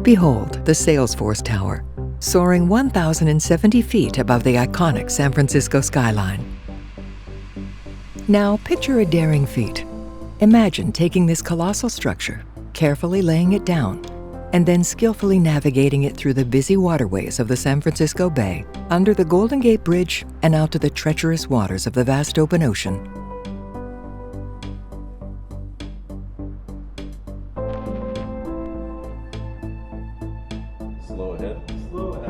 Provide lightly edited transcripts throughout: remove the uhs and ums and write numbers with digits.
Behold the Salesforce Tower, soaring 1,070 feet above the iconic San Francisco skyline. Now picture a daring feat. Imagine taking this colossal structure, carefully laying it down, and then skillfully navigating it through the busy waterways of the San Francisco Bay, under the Golden Gate Bridge, and out to the treacherous waters of the vast open ocean. Slow ahead. Slow ahead.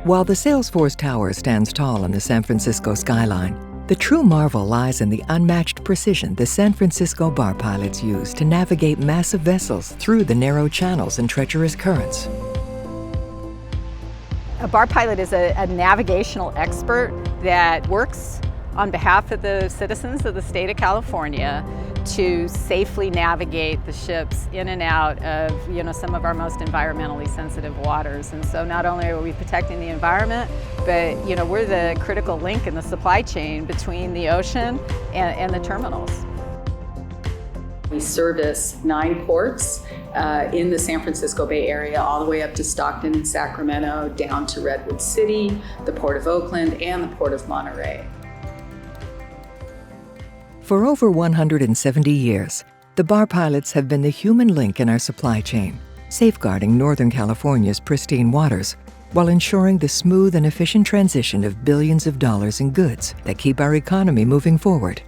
While the Salesforce Tower stands tall on the San Francisco skyline, the true marvel lies in the unmatched precision the San Francisco Bar Pilots use to navigate massive vessels through the narrow channels and treacherous currents. A bar pilot is a navigational expert that works on behalf of the citizens of the state of California to safely navigate the ships in and out of, some of our most environmentally sensitive waters. And so not only are we protecting the environment, but we're the critical link in the supply chain between the ocean and the terminals. We service 9 ports in the San Francisco Bay Area, all the way up to Stockton and Sacramento, down to Redwood City, the Port of Oakland, and the Port of Monterey. For over 170 years, the Bar Pilots have been the human link in our supply chain, safeguarding Northern California's pristine waters, while ensuring the smooth and efficient transition of billions of dollars in goods that keep our economy moving forward.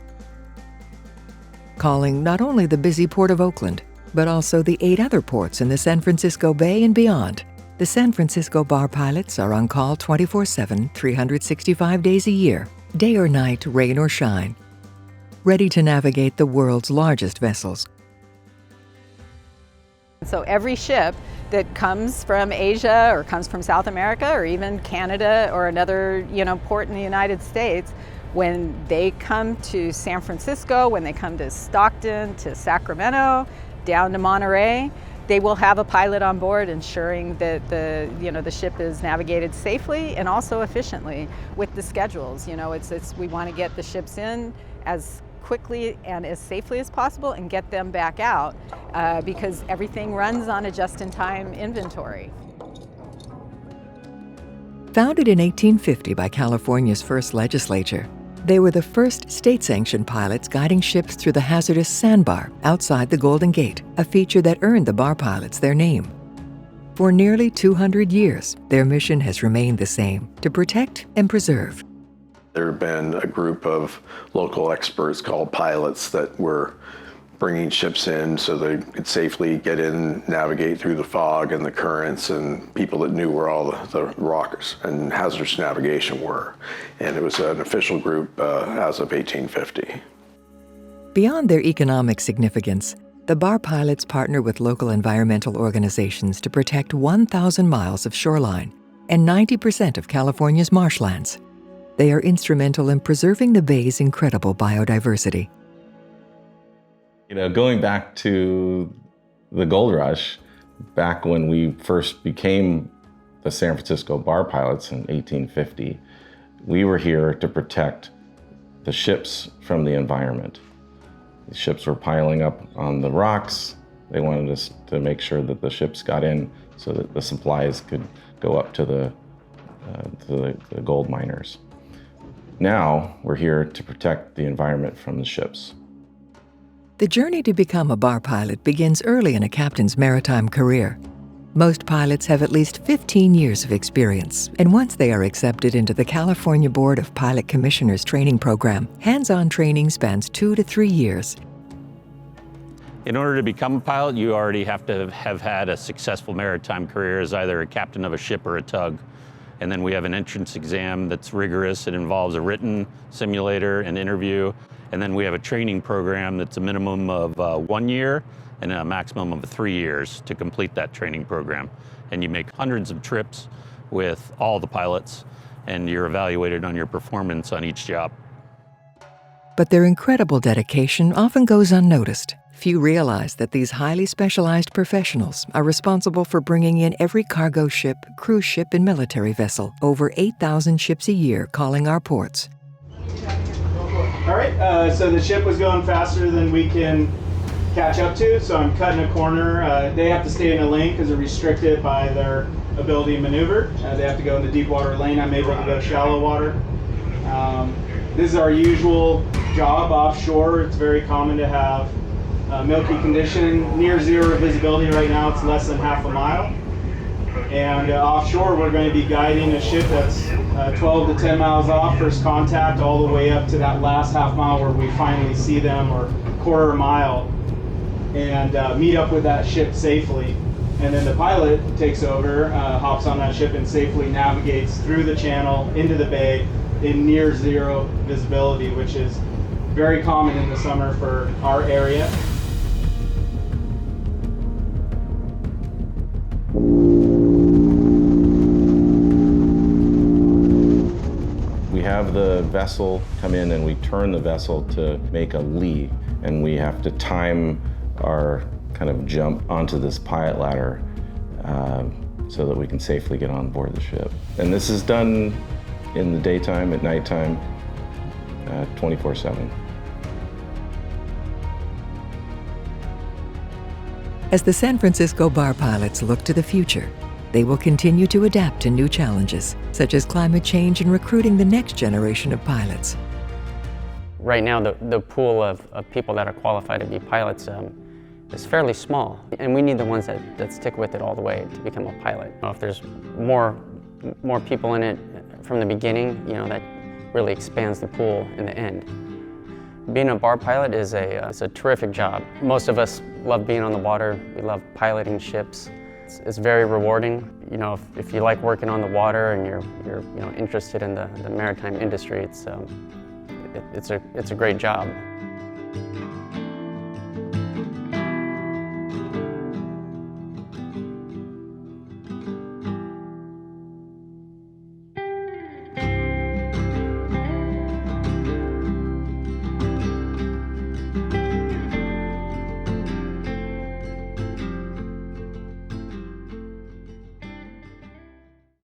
Calling not only the busy Port of Oakland, but also the 8 other ports in the San Francisco Bay and beyond, the San Francisco Bar Pilots are on call 24/7, 365 days a year, day or night, rain or shine, ready to navigate the world's largest vessels. So every ship that comes from Asia or comes from South America or even Canada or another port in the United States, when they come to San Francisco, when they come to Stockton, to Sacramento, down to Monterey, they will have a pilot on board ensuring that the ship is navigated safely and also efficiently with the schedules. We want to get the ships in as quickly and as safely as possible and get them back out because everything runs on a just-in-time inventory. Founded in 1850 by California's first legislature, they were the first state-sanctioned pilots guiding ships through the hazardous sandbar outside the Golden Gate, a feature that earned the Bar Pilots their name. For nearly 200 years, their mission has remained the same: to protect and preserve. There have been a group of local experts called pilots that were bringing ships in so they could safely get in, navigate through the fog and the currents, and people that knew where all the rocks and hazardous navigation were. And it was an official group as of 1850. Beyond their economic significance, the Bar Pilots partner with local environmental organizations to protect 1,000 miles of shoreline and 90% of California's marshlands. They are instrumental in preserving the bay's incredible biodiversity. Going back to the gold rush, back when we first became the San Francisco Bar Pilots in 1850, we were here to protect the ships from the environment. The ships were piling up on the rocks. They wanted us to make sure that the ships got in so that the supplies could go up to the gold miners. Now, we're here to protect the environment from the ships. The journey to become a bar pilot begins early in a captain's maritime career. Most pilots have at least 15 years of experience, and once they are accepted into the California Board of Pilot Commissioners training program, hands-on training spans 2 to 3 years. In order to become a pilot, you already have to have had a successful maritime career as either a captain of a ship or a tug. And then we have an entrance exam that's rigorous. It involves a written simulator, an interview, and then we have a training program that's a minimum of 1 year and a maximum of 3 years to complete that training program. And you make hundreds of trips with all the pilots, and you're evaluated on your performance on each job. But their incredible dedication often goes unnoticed. Few realize that these highly specialized professionals are responsible for bringing in every cargo ship, cruise ship, and military vessel, over 8,000 ships a year calling our ports. All right, so the ship was going faster than we can catch up to, so I'm cutting a corner. They have to stay in a lane because they're restricted by their ability to maneuver. They have to go in the deep water lane. I'm able to go shallow water. This is our usual job offshore. It's very common to have milky condition, near zero visibility right now. It's less than half a mile. And offshore, we're going to be guiding a ship that's 12 to 10 miles off first contact, all the way up to that last half mile where we finally see them, or quarter mile, and meet up with that ship safely. And then the pilot takes over, hops on that ship, and safely navigates through the channel into the bay in near zero visibility, which is very common in the summer for our area. We have the vessel come in and we turn the vessel to make a lee, and we have to time our kind of jump onto this pilot ladder so that we can safely get on board the ship. And this is done in the daytime, at nighttime, 24/7. As the San Francisco Bar Pilots look to the future, they will continue to adapt to new challenges, such as climate change and recruiting the next generation of pilots. Right now, the pool of people that are qualified to be pilots is fairly small, and we need the ones that stick with it all the way to become a pilot. If there's more people in it from the beginning, that really expands the pool in the end. Being a bar pilot is a terrific job. Most of us love being on the water. We love piloting ships. It's very rewarding. If you like working on the water and you're interested in the maritime industry, it's a great job.